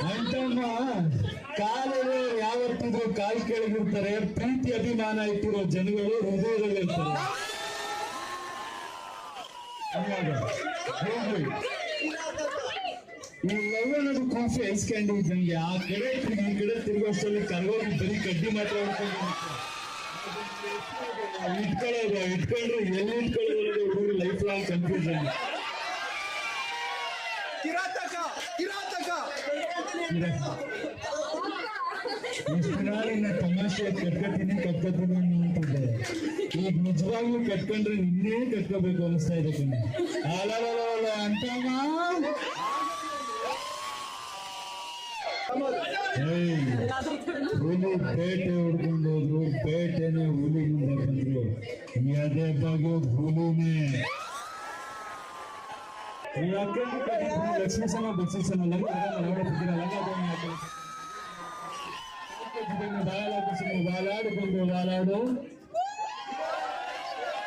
ಅಂತಮ್ಮ ಕಾಲಲ್ಲಿ ಯಾವತ್ತಿದ್ರು ಕಾಲ್ ಕೆಳಗಿರ್ತಾರೆ, ಪ್ರೀತಿ ಅಭಿಮಾನ ಇಟ್ಟಿರೋ ಜನಗಳು ಹೃದಯದಲ್ಲಿರ್ತಾರೆ. ಈ ಲವ್ ಅನ್ನೋದು ಕಾಫಿ ಐಸ್ ಕ್ಯಾಂಡಿ ಇದ್ದಂಗೆ, ಆ ಕಡೆ ಈ ಕಡೆ ತಿರುಗೋಷ್ಟರಲ್ಲಿ ಕರ್ಗೋಗಿ ಬರೀ ಕಡ್ಡಿ ಮಾತ್ರ ಇಟ್ಕೊಳ್ಳೋದು, ಇಟ್ಕೊಂಡ್ರೆ ಎಲ್ಲಿ ಇಟ್ಕೊಳ್ಳೋದು ಹುಡುಗರು ಲೈಫ್ ಲಾಂಗ್ ಕನ್ಫ್ಯೂಷನ್. ಎಷ್ಟು ನಾಳಿನ ತಮಾಷೆ ಕಟ್ಕೊತೀನಿ ಅಂತಿದ್ದೆ, ಈಗ ನಿಜವಾಗ್ಲೂ ಕಟ್ಕೊಂಡ್ರೆ ನಿನ್ನೇ ಕಟ್ಕೋಬೇಕು ಅನಿಸ್ತಾ ಇದೆ ಕಣ್ಣು. ಅಲ್ಲ ಅಂತಮ್ಮ ಹುಲಿ ಪೇಟೆ ಹುಡ್ಕೊಂಡು ಹೋದ್ರು, ಪೇಟೆನೆ ಹುಲಿಗಿಂದ ಬಂದ್ರು, ಅದೇ ಬಗ್ಗೆ ಹುಲಿನೇ. ಲಕ್ಷ್ಮೀ ಸಮ ಬಕ್ಷಿಸನ ಬಾಲಾಡಿಕೊಂಡು ಬಾಲಾಡು